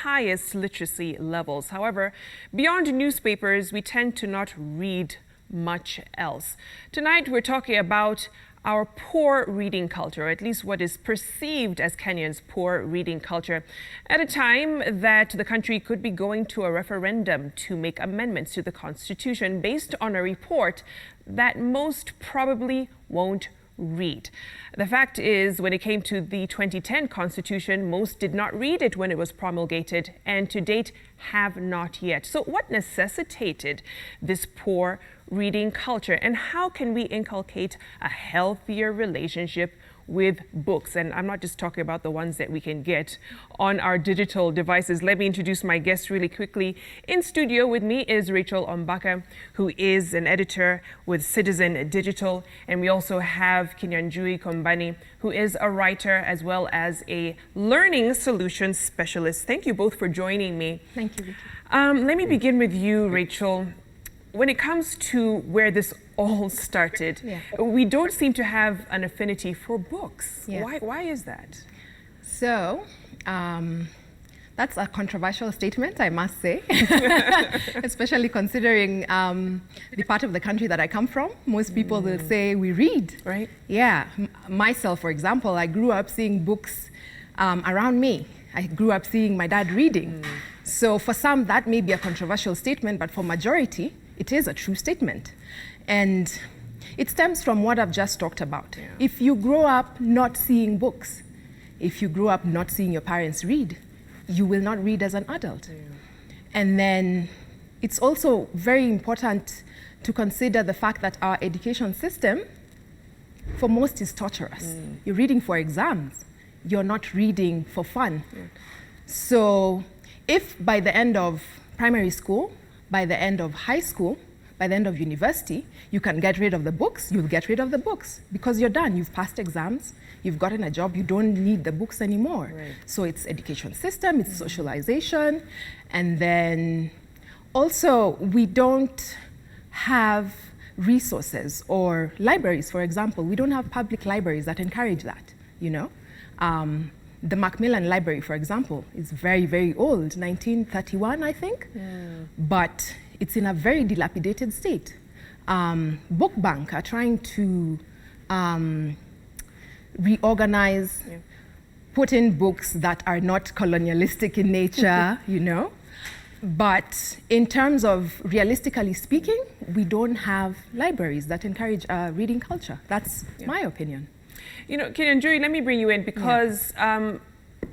highest literacy levels. However, beyond newspapers, we tend to not read much else. Tonight, we're talking about our poor reading culture, or at least what is perceived as Kenyans' poor reading culture, at a time that the country could be going to a referendum to make amendments to the Constitution based on a report that most probably won't read. The fact is, when it came to the 2010 Constitution, most did not read it when it was promulgated, and to date have not yet. So what necessitated this poor reading culture, and how can we inculcate a healthier relationship with books? And I'm not just talking about the ones that we can get on our digital devices. Let me introduce my guest really quickly. In studio with me is Rachel Ombaka, who is an editor with Citizen Digital. And we also have Kinyanjui Kombani, who is a writer as well as a learning solutions specialist. Thank you both for joining me. Thank you, Vicky. Let me begin with you, Rachel. When it comes to where this all started, we don't seem to have an affinity for books. Why is that? So, that's a controversial statement, I must say, especially considering the part of the country that I come from. Most people will say we read. Right. Yeah. Myself, for example, I grew up seeing books around me. I grew up seeing my dad reading. So for some, that may be a controversial statement, but for majority, it is a true statement. And it stems from what I've just talked about. Yeah. If you grow up not seeing books, if you grow up not seeing your parents read, you will not read as an adult. Yeah. And then it's also very important to consider the fact that our education system, for most, is torturous. You're reading for exams. You're not reading for fun. Yeah. So if by the end of primary school, by the end of high school, by the end of university, you can get rid of the books, you'll get rid of the books because you're done. You've passed exams, you've gotten a job, you don't need the books anymore. Right. So it's education system, it's socialization, and then also we don't have resources or libraries, for example. We don't have public libraries that encourage that, you know? The Macmillan Library, for example, is very, very old, 1931, I think. But it's in a very dilapidated state. Book Bank are trying to reorganize, put in books that are not colonialistic in nature, you know. But in terms of realistically speaking, we don't have libraries that encourage a reading culture. That's my opinion. You know, Kinyanjui, let me bring you in because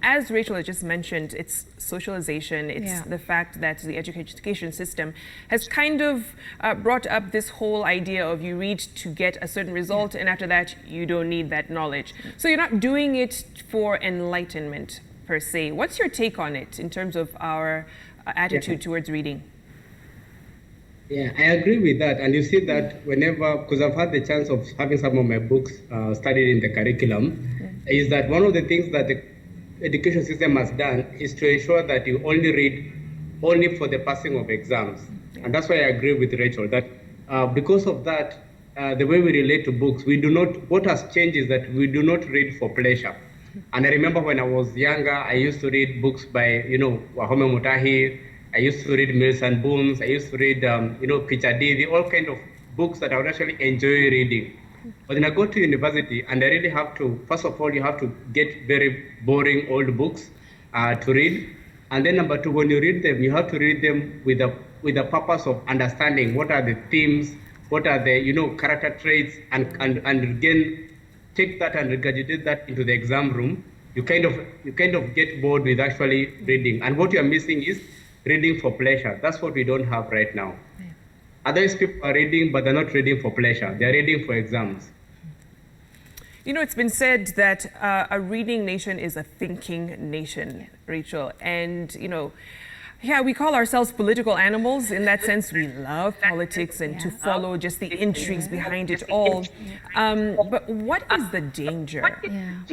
as Rachel had just mentioned, it's socialization. It's the fact that the education system has kind of brought up this whole idea of you read to get a certain result, and after that, you don't need that knowledge. So you're not doing it for enlightenment, per se. What's your take on it in terms of our attitude towards reading? Yeah, I agree with that. And you see that whenever, because I've had the chance of having some of my books studied in the curriculum, is that one of the things that the education system has done is to ensure that you only read only for the passing of exams. And that's why I agree with Rachel that because of that, the way we relate to books, we do not, what has changed is that we do not read for pleasure. And I remember when I was younger, I used to read books by, you know, Wahome Mutahi. I used to read Mills and Boons. I used to read, you know, Picha Devi, all kind of books that I would actually enjoy reading. But then I go to university and I really have to, first of all, you have to get very boring old books to read. And then number two, when you read them, you have to read them with the purpose of understanding what are the themes, what are the, you know, character traits, and again, take that and regurgitate that into the exam room. You kind of get bored with actually reading. And what you are missing is reading for pleasure. That's what we don't have right now. Otherwise, people are reading, but they're not reading for pleasure. They're reading for exams. You know, it's been said that a reading nation is a thinking nation, Rachel. And, you know, yeah, we call ourselves political animals. In that sense, we love politics and to follow just the intrigues behind it all. But what is the danger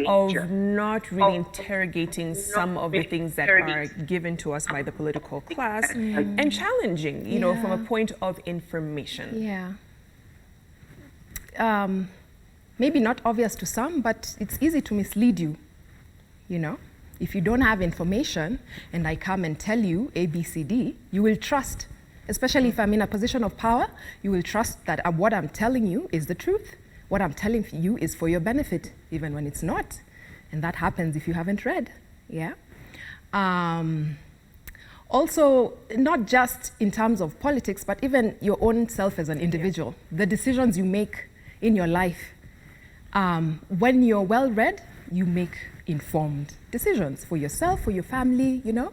of not really interrogating some of the things that are given to us by the political class and challenging, you know, from a point of information? Maybe not obvious to some, but it's easy to mislead you, you know? If you don't have information and I come and tell you A, B, C, D, you will trust, especially if I'm in a position of power, you will trust that what I'm telling you is the truth. What I'm telling you is for your benefit, even when it's not. And that happens if you haven't read, yeah? Also, not just in terms of politics, but even your own self as an individual, the decisions you make in your life. When you're well-read, you make informed decisions for yourself, for your family, you know?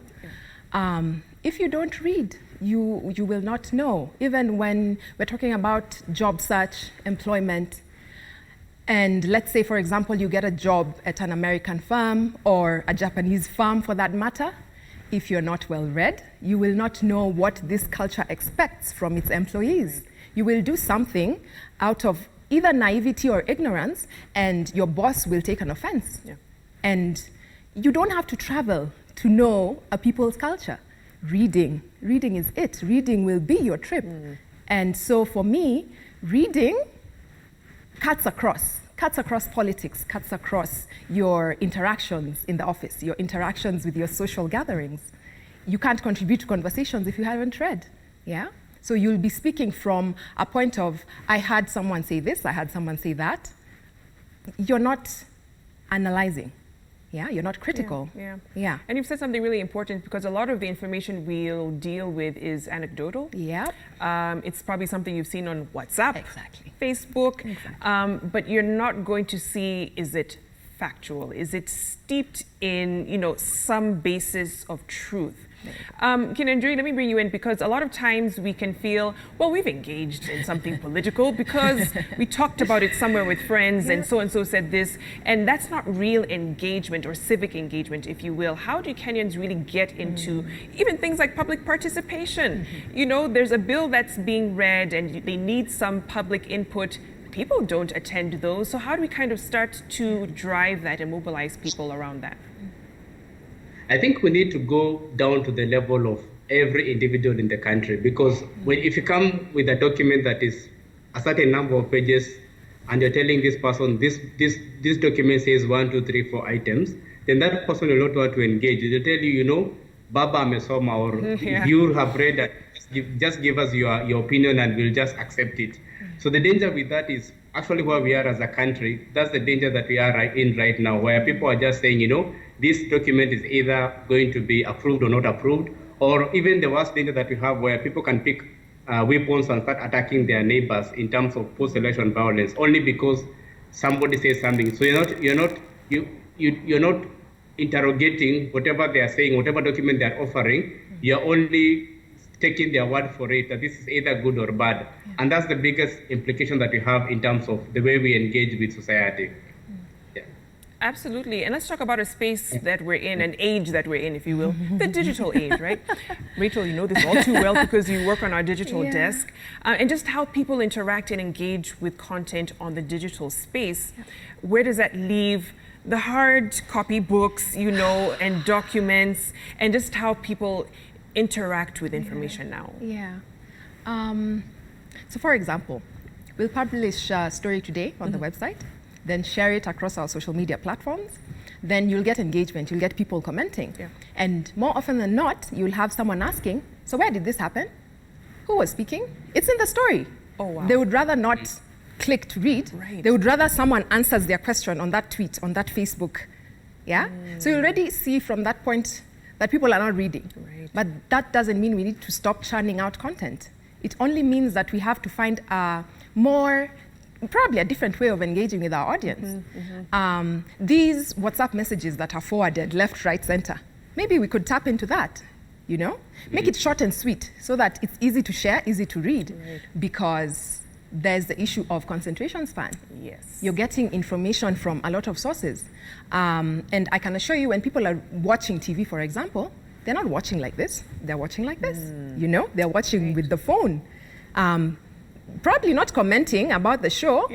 If you don't read, you will not know. Even when we're talking about job search, employment, and let's say, for example, you get a job at an American firm or a Japanese firm for that matter, if you're not well-read, you will not know what this culture expects from its employees. You will do something out of either naivety or ignorance, and your boss will take an offense. Yeah. And you don't have to travel to know a people's culture. Reading is it. Reading will be your trip. And so for me, reading cuts across politics, cuts across your interactions in the office, your interactions with your social gatherings. You can't contribute to conversations if you haven't read, yeah? So you'll be speaking from a point of, I had someone say this, I had someone say that. You're not analyzing, yeah? You're not critical. Yeah. And you've said something really important, because a lot of the information we'll deal with is anecdotal. Yeah. It's probably something you've seen on WhatsApp, exactly. Facebook, exactly. But you're not going to see, is it factual? Is it steeped in, you know, some basis of truth? Kinyanjui, let me bring you in, because a lot of times we can feel, well, we've engaged in something political because we talked about it somewhere with friends, and so said this, and that's not real engagement or civic engagement, if you will. How do Kenyans really get into even things like public participation? You know, there's a bill that's being read and they need some public input. People don't attend those, so how do we kind of start to drive that and mobilize people around that? I think we need to go down to the level of every individual in the country, because if you come with a document that is a certain number of pages and you're telling this person this document says 1, 2, 3, 4 items, then that person will not want to engage. They'll tell you, you know, Baba Mesoma, or you have read that, just give us your opinion and we'll just accept it. So the danger with that is actually where we are as a country. That's the danger that we are in right now, where people are just saying, you know, this document is either going to be approved or not approved, or even the worst danger that we have, where people can pick weapons and start attacking their neighbors in terms of post-election violence, only because somebody says something. So you're not interrogating whatever they are saying, whatever document they are offering. You're only taking their word for it, that this is either good or bad. And that's the biggest implication that we have in terms of the way we engage with society. Absolutely. And let's talk about a space that we're in, an age that we're in, if you will, the digital age, right? Rachel, you know this all too well because you work on our digital desk. And just how people interact and engage with content on the digital space. Where does that leave the hard copy books, you know, and documents, and just how people interact with information now? So for example, we'll publish a story today on the website, then share it across our social media platforms. Then you'll get engagement, you'll get people commenting. And more often than not, you'll have someone asking, so where did this happen? Who was speaking? It's in the story. Oh, wow. They would rather not click to read. They would rather someone answers their question on that tweet, on that Facebook. So you already see from that point that people are not reading. But that doesn't mean we need to stop churning out content. It only means that we have to find a probably a different way of engaging with our audience. These WhatsApp messages that are forwarded left, right, center, maybe we could tap into that, you know? Make it short and sweet so that it's easy to share, easy to read, because there's the issue of concentration span. You're getting information from a lot of sources. And I can assure you, when people are watching TV, for example, they're not watching like this, they're watching like this, you know? They're watching with the phone. Probably not commenting about the show,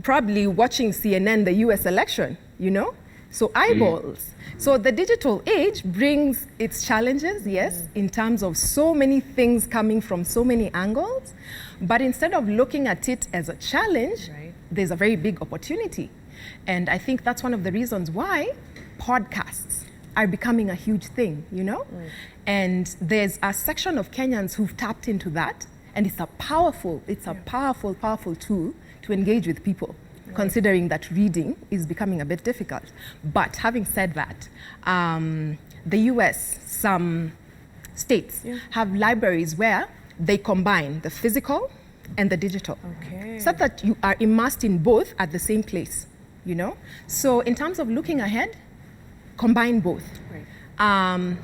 probably watching CNN, the US election, you know? So eyeballs. So the digital age brings its challenges, yes, in terms of so many things coming from so many angles. But instead of looking at it as a challenge, there's a very big opportunity. And I think that's one of the reasons why podcasts are becoming a huge thing, you know? And there's a section of Kenyans who've tapped into that, and it's a powerful tool to engage with people, considering that reading is becoming a bit difficult. But having said that, the US, some states have libraries where they combine the physical and the digital, so that you are immersed in both at the same place, you know? So in terms of looking ahead, combine both.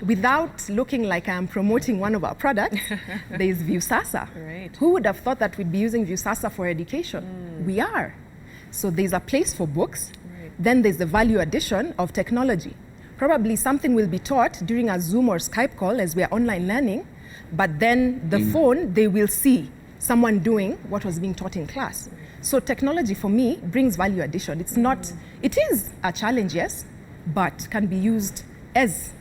Without looking like I'm promoting one of our products, there's Viusasa. Who would have thought that we'd be using Viusasa for education? We are. So there's a place for books. Then there's the value addition of technology. Probably something will be taught during a Zoom or Skype call as we're online learning, but then the phone, they will see someone doing what was being taught in class. So technology for me brings value addition. It's not, it is a challenge, yes, but can be used as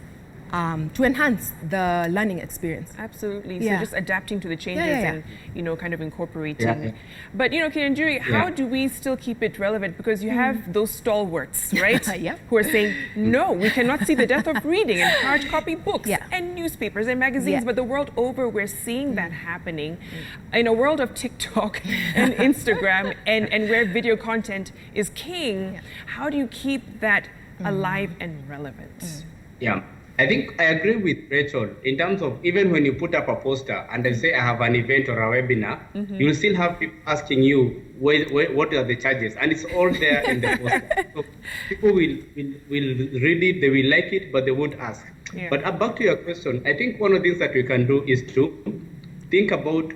to enhance the learning experience. Absolutely. So just adapting to the changes and, you know, kind of incorporating. But, you know, Kinyanjui, how do we still keep it relevant? Because you have those stalwarts, right? Who are saying, no, we cannot see the death of reading and hard copy books and newspapers and magazines. But the world over, we're seeing that happening. In a world of TikTok and Instagram and where video content is king, how do you keep that alive and relevant? I think I agree with Rachel in terms of even when you put up a poster and they say I have an event or a webinar, you'll still have people asking you what are the charges, and it's all there in the poster. So people will read it, they will like it, but they won't ask. But back to your question, I think one of the things that we can do is to think about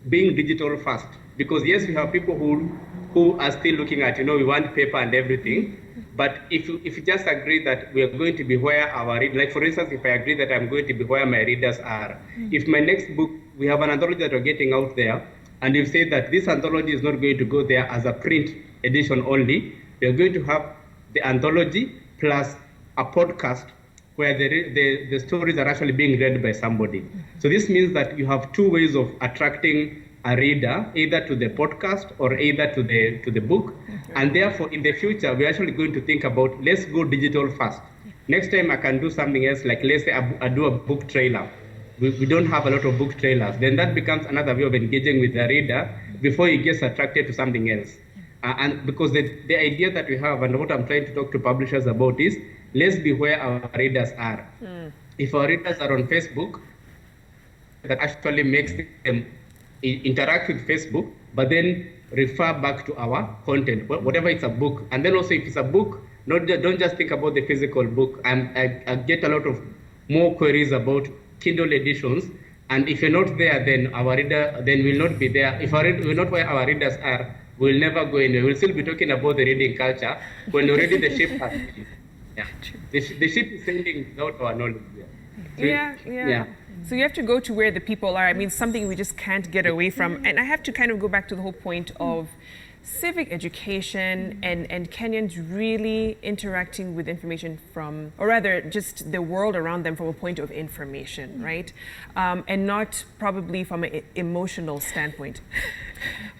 being digital first, because yes, we have people who are still looking at, you know, we want paper and everything. But if you just agree that we are going to be where our like for instance, if I agree that I'm going to be where my readers are, if my next book, we have an anthology that we're getting out there, and you say that this anthology is not going to go there as a print edition only, we're going to have the anthology plus a podcast where the stories are actually being read by somebody. So this means that you have two ways of attracting a reader, either to the podcast or either to the book. And therefore, in the future, we're actually going to think about, let's go digital first. Next time I can do something else, like let's say I do a book trailer. We don't have a lot of book trailers. Then that becomes another way of engaging with the reader before he gets attracted to something else. And because the idea that we have and what I'm trying to talk to publishers about is, let's be where our readers are. If our readers are on Facebook, that actually makes them interact with Facebook, but then refer back to our content, whatever it's a book. And then also if it's a book, don't just think about the physical book. I get a lot of more queries about Kindle editions. And if you're not there, then our reader will not be there. If we're not where our readers are, we'll never go anywhere. We'll still be talking about the reading culture when already the ship has the ship is sailing without our knowledge. So you have to go to where the people are. I mean, something we just can't get away from. And I have to kind of go back to the whole point of civic education and Kenyans really interacting with information from, or rather just the world around them from a point of information, right? And not probably from an emotional standpoint.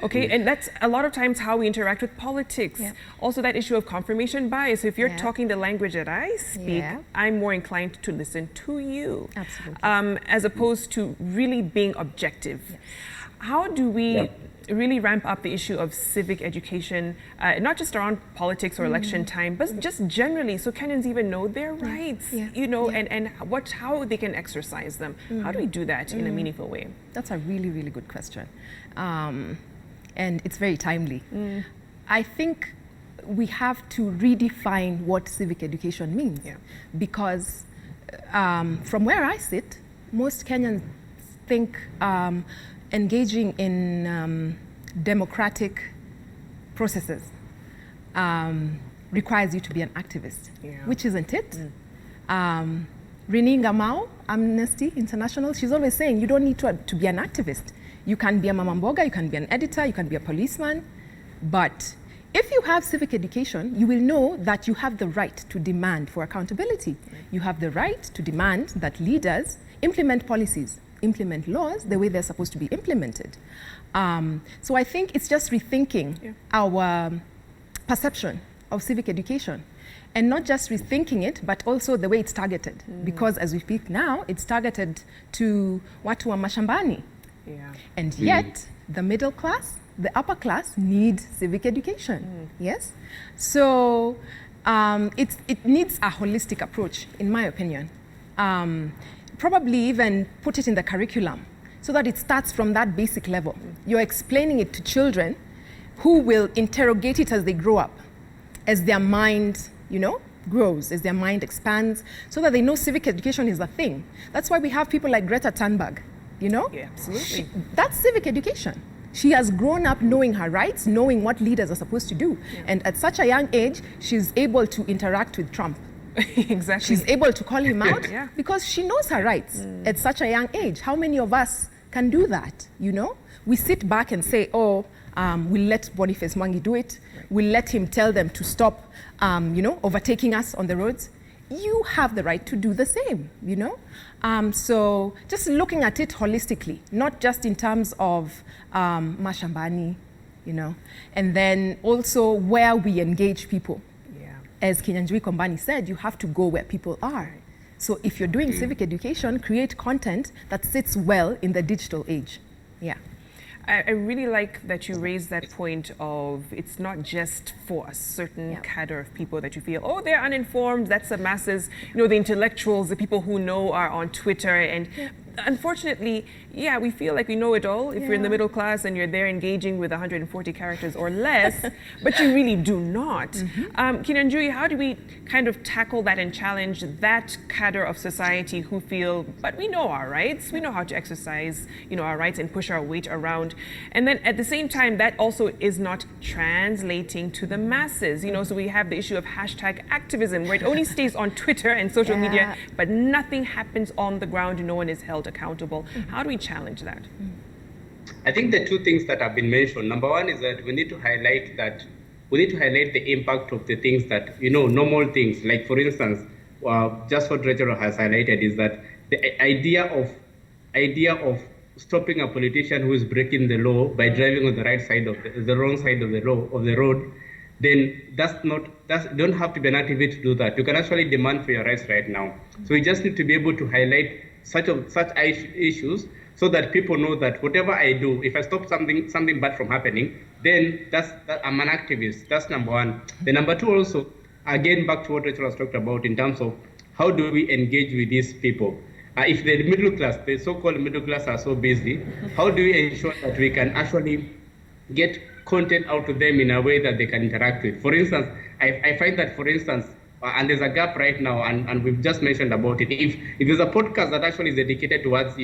Okay, and that's a lot of times how we interact with politics. Also that issue of confirmation bias. So if you're talking the language that I speak, I'm more inclined to listen to you. Absolutely. As opposed to really being objective. How do we really ramp up the issue of civic education, not just around politics or election time, but just generally, so Kenyans even know their rights, you know, and how they can exercise them. How do we do that in a meaningful way? That's a really, really good question. And it's very timely. I think we have to redefine what civic education means. Because from where I sit, most Kenyans think engaging in democratic processes requires you to be an activist, which isn't it? Rini Ngamau, Amnesty International, she's always saying you don't need to be an activist. You can be a mama mboga, you can be an editor, you can be a policeman, but if you have civic education, you will know that you have the right to demand for accountability. You have the right to demand that leaders implement policies, implement laws the way they're supposed to be implemented. So I think it's just rethinking our perception of civic education. And not just rethinking it, but also the way it's targeted. Because as we speak now, it's targeted to watu wa mashambani. Yeah. And yet, the middle class, the upper class need civic education. Yes? So it needs a holistic approach, in my opinion. Probably even put it in the curriculum so that it starts from that basic level. You're explaining it to children who will interrogate it as they grow up, as their mind, grows, as their mind expands, so that they know civic education is a thing. That's why we have people like Greta Thunberg, Yeah, absolutely. That's civic education. She has grown up knowing her rights, knowing what leaders are supposed to do. Yeah. And at such a young age, she's able to interact with Trump. Exactly. She's able to call him out because she knows her rights at such a young age. How many of us can do that, We sit back and say, we'll let Boniface Mwangi do it. We'll let him tell them to stop, overtaking us on the roads. You have the right to do the same, So just looking at it holistically, not just in terms of mashambani, and then also where we engage people. As Kinyanjui Kombani said, you have to go where people are. So if you're doing civic education, create content that sits well in the digital age. Yeah. I really like that you raised that point of it's not just for a certain cadre of people that you feel, they're uninformed, that's the masses, the intellectuals, the people who know are on Twitter. And unfortunately, we feel like we know it all if you're in the middle class and you're there engaging with 140 characters or less, but you really do not. Kinyanjui, how do we kind of tackle that and challenge that cadre of society who feel, but we know our rights, we know how to exercise, our rights and push our weight around. And then at the same time, that also is not translating to the masses, so we have the issue of hashtag activism, where it only stays on Twitter and social media, but nothing happens on the ground, no one is held accountable. How do we challenge that? I think the two things that have been mentioned, number one is that we need to highlight the impact of the things that, normal things, like for instance, just what Rachel has highlighted is that the idea of stopping a politician who is breaking the law by driving on the right side of the wrong side of the road, then don't have to be an activist to do that. You can actually demand for your rights right now. So we just need to be able to highlight such issues so that people know that whatever I do, if I stop something bad from happening, then I'm an activist. That's number one. The number two also, again, back to what Rachel has talked about in terms of how do we engage with these people? If the middle class, the so-called middle class are so busy, how do we ensure that we can actually get content out to them in a way that they can interact with? For instance, I find that, for instance, and there's a gap right now, and we've just mentioned about it. If there's a podcast that actually is dedicated towards,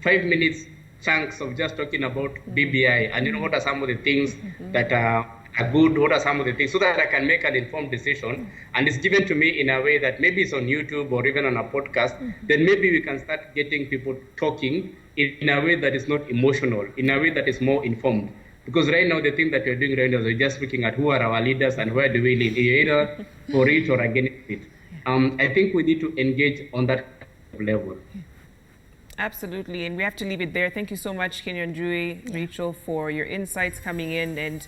5 minutes chunks of just talking about BBI, and what are some of the things that are good, what are some of the things, so that I can make an informed decision, and it's given to me in a way that maybe it's on YouTube or even on a podcast, then maybe we can start getting people talking in a way that is not emotional, in a way that is more informed. Because right now, the thing that we're doing right now is we're just looking at who are our leaders and where do we lead, either for it or against it. I think we need to engage on that level. Absolutely, and we have to leave it there. Thank you so much, Kinyanjui, Rachel, for your insights coming in and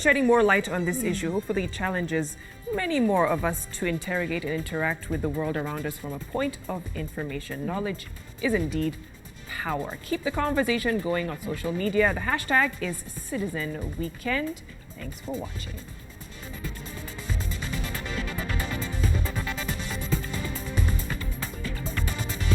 shedding more light on this issue. Hopefully it challenges many more of us to interrogate and interact with the world around us from a point of information. Knowledge is indeed power. Keep the conversation going on social media. The hashtag is Citizen Weekend. Thanks for watching.